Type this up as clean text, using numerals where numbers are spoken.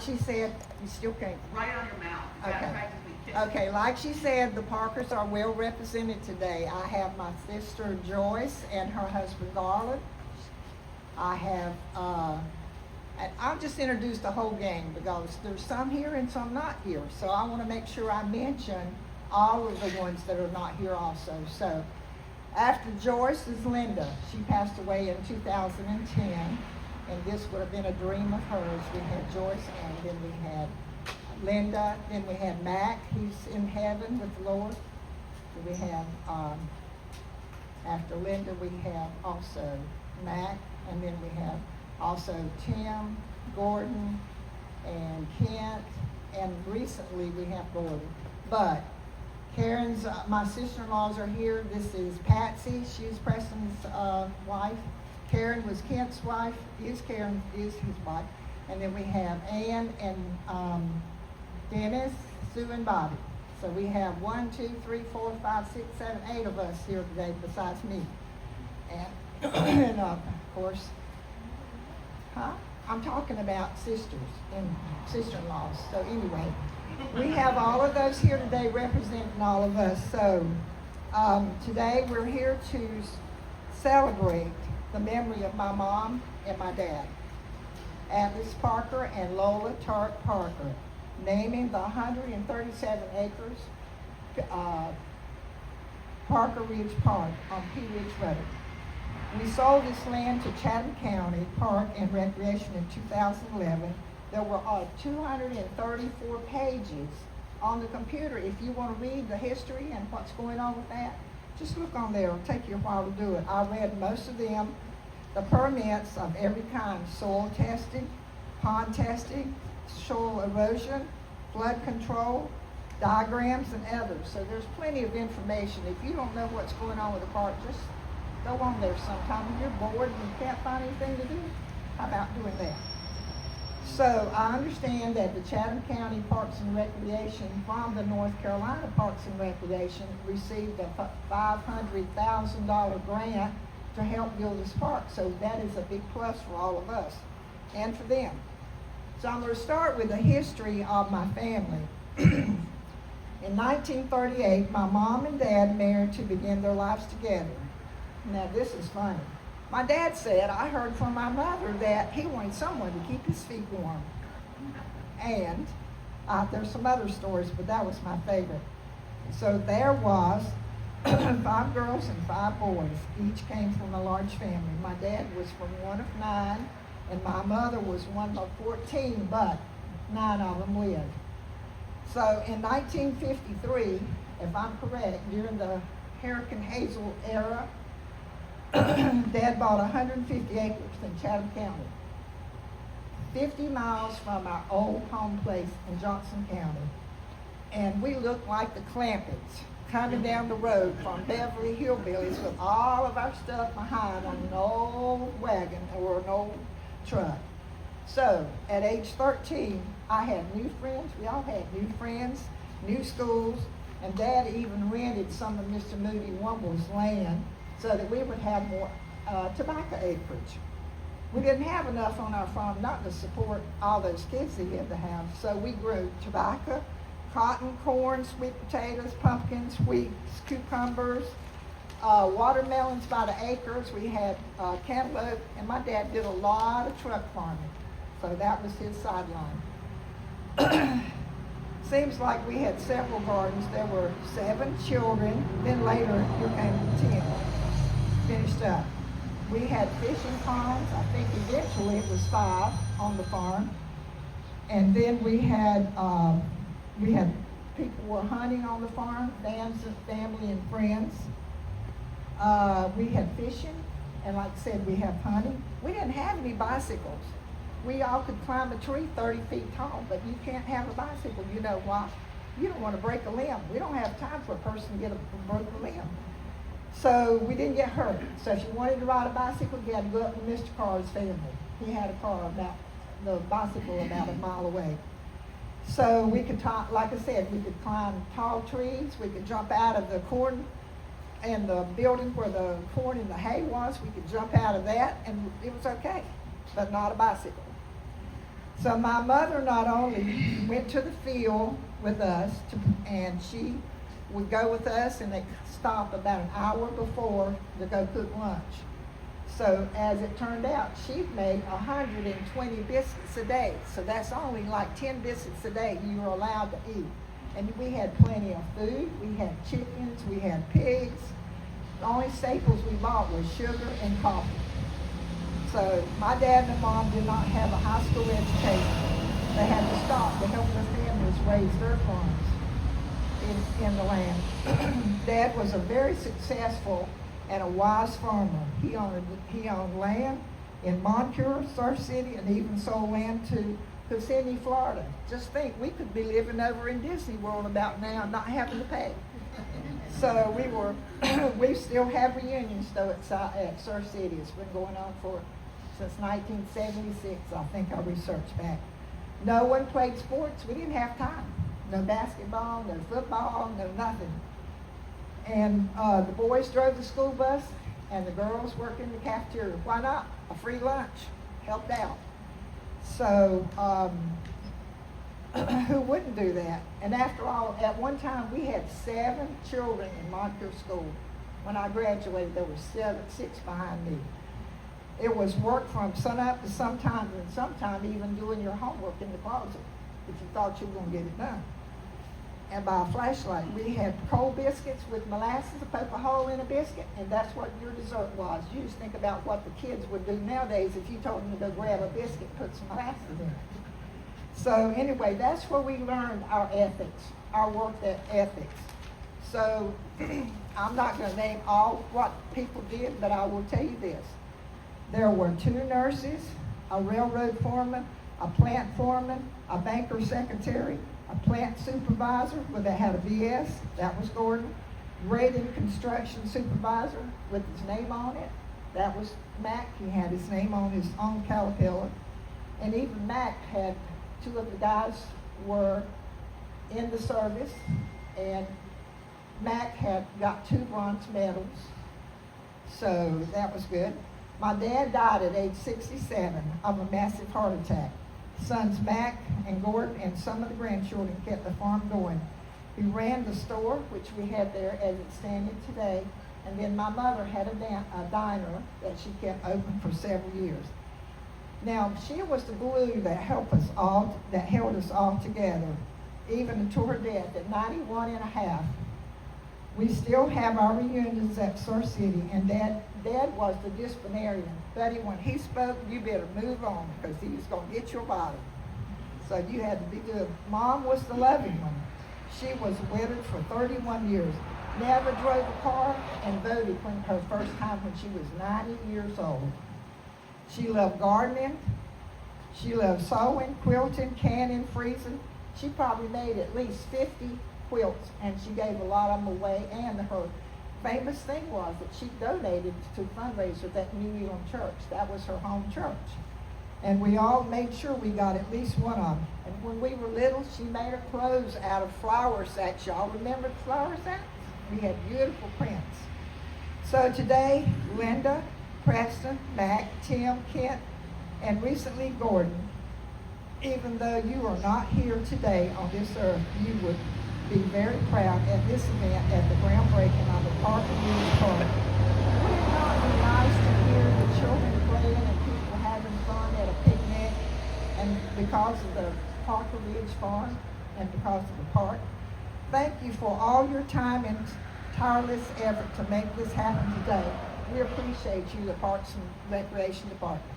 she said, you still can't. Right on your mouth. You gotta practice with kissing. Okay, like she said, the Parkers are well represented today. I have my sister Joyce and her husband Galin. I have, and I'll just introduce the whole gang because there's some here and some not here. So I want to make sure I mention all of the ones that are not here also. So after Joyce is Linda. She passed away in 2010, and this would have been a dream of hers. We had Joyce, and then we had Linda, then we had Mac, who's in heaven with the Lord. Then we have, after Linda, we have also Mac, and then we have also Tim, Gordon, and Kent, and recently we have Gordon. But Karen's, my sister-in-laws are here. This is Patsy, she's Preston's wife. Karen was Kent's wife, Karen is his wife. And then we have Ann and Dennis, Sue, and Bobby. So we have 1, 2, 3, 4, 5, 6, 7, 8 of us here today besides me. And of course, I'm talking about sisters and sister-in-laws. So anyway, we have all of those here today representing all of us. So today we're here to celebrate the memory of my mom and my dad, Atlas Parker and Lola Tart Parker, naming the 137 acres Parker Ridge Park on Pea Ridge Road. We sold this land to Chatham County Park and Recreation in 2011. There were 234 pages on the computer. If you want to read the history and what's going on with that, just look on there. It'll take you a while to do it. I read most of them. The permits of every kind: soil testing, pond testing, soil erosion, flood control, diagrams, and others. So there's plenty of information. If you don't know what's going on with the park, just go on there sometime. When you're bored and you can't find anything to do, how about doing that? So I understand that the Chatham County Parks and Recreation from the North Carolina Parks and Recreation received a $500,000 grant to help build this park. So that is a big plus for all of us and for them. So I'm going to start with the history of my family. In 1938, my mom and dad married to begin their lives together. Now this is funny. My dad said, I heard from my mother that he wanted someone to keep his feet warm. And there's some other stories, but that was my favorite. So there was 5 girls and 5 boys. Each came from a large family. My dad was from one of 9, and my mother was one of 14, but 9 of them lived. So in 1953, if I'm correct, during the Hurricane Hazel era, Dad bought 150 acres in Chatham County, 50 miles from our old home place in Johnson County. And we looked like the Clampets coming down the road from Beverly Hillbillies with all of our stuff behind on an old wagon or an old truck. So at age 13, I had new friends. We all had new friends, new schools, and Dad even rented some of Mr. Moody Wumble's land so that we would have more tobacco acreage. We didn't have enough on our farm not to support all those kids that he had to have, so we grew tobacco, cotton, corn, sweet potatoes, pumpkins, wheat, cucumbers, watermelons by the acres. We had cantaloupe, and my dad did a lot of truck farming, so that was his sideline. Seems like we had several gardens. There were 7 children, then later here came 10. Finished up. We had fishing ponds. I think eventually it was 5 on the farm. And then we had people were hunting on the farm, family and friends. We had fishing, and like I said, we have hunting. We didn't have any bicycles. We all could climb a tree 30 feet tall, but you can't have a bicycle. You know why? You don't want to break a limb. We don't have time for a person to get a broken limb. So we didn't get hurt. So if you wanted to ride a bicycle, you had to go up to Mr. Carr's family. He had a car about, the bicycle about a mile away. So we could, like I said, we could climb tall trees. We could jump out of the corn and the building where the corn and the hay was. We could jump out of that, and it was okay, but not a bicycle. So my mother not only went to the field with us, and she would go with us, and they'd stop about an hour before to go cook lunch. So as it turned out, she'd made 120 biscuits a day. So that's only like 10 biscuits a day you were allowed to eat. And we had plenty of food. We had chickens, we had pigs. The only staples we bought was sugar and coffee. So my dad and mom did not have a high school education. They had to stop to help their families raise their farms in the land. Dad was a very successful and a wise farmer. He owned land in Moncure, Surf City, and even sold land to Kissimmee, Florida. Just think, we could be living over in Disney World about now and not having to pay. So we still have reunions though at Surf City. It's been going on since 1976, I think I researched back. No one played sports. We didn't have time. No basketball, no football, no nothing. And the boys drove the school bus, and the girls worked in the cafeteria. Why not? A free lunch helped out. So who wouldn't do that? And after all, at one time we had 7 children in Moncure School. When I graduated, there were 6 behind me. It was work from sunup to sometime, and sometime even doing your homework in the closet if you thought you were going to get it done. And by a flashlight, we had cold biscuits with molasses to poke a hole in a biscuit, and that's what your dessert was. You just think about what the kids would do nowadays if you told them to go grab a biscuit and put some molasses in it. So anyway, that's where we learned our ethics, our work ethics. So I'm not going to name all what people did, but I will tell you this. There were 2 nurses, a railroad foreman, a plant foreman, a banker secretary, a plant supervisor that had a BS, that was Gordon, grading construction supervisor with his name on it, that was Mac. He had his name on his own Caterpillar. And even Mac had 2 of the guys were in the service, and Mac had got 2 bronze medals, so that was good. My dad died at age 67 of a massive heart attack. Sons Mac and Gordon and some of the grandchildren kept the farm going. He ran the store, which we had there as it's standing today, and then my mother had a diner that she kept open for several years. Now, she was the glue that held us all together, even until her death at 91 and a half. We still have our reunions at Surf City, and Dad was the disciplinarian. Buddy, when he spoke, you better move on because he was going to get your body. So you had to be good. Mom was the loving one. She was widowed for 31 years. Never drove a car, and voted when her first time when she was 90 years old. She loved gardening. She loved sewing, quilting, canning, freezing. She probably made at least 50 quilts, and she gave a lot of them away. And her famous thing was that she donated to fundraisers at New England Church. That was her home church. And we all made sure we got at least one of them. And when we were little, she made her clothes out of flower sacks. Y'all remember the flower sacks? We had beautiful prints. So today, Linda, Preston, Mac, Tim, Kent, and recently Gordon, even though you are not here today on this earth, you would be very proud at this event at the groundbreaking on the Park and Ridge Park. Would it not be nice to hear the children playing and people having fun at a picnic, and because of the Parker Ridge Farm and because of the park? Thank you for all your time and tireless effort to make this happen today. We appreciate you, the Parks and Recreation Department.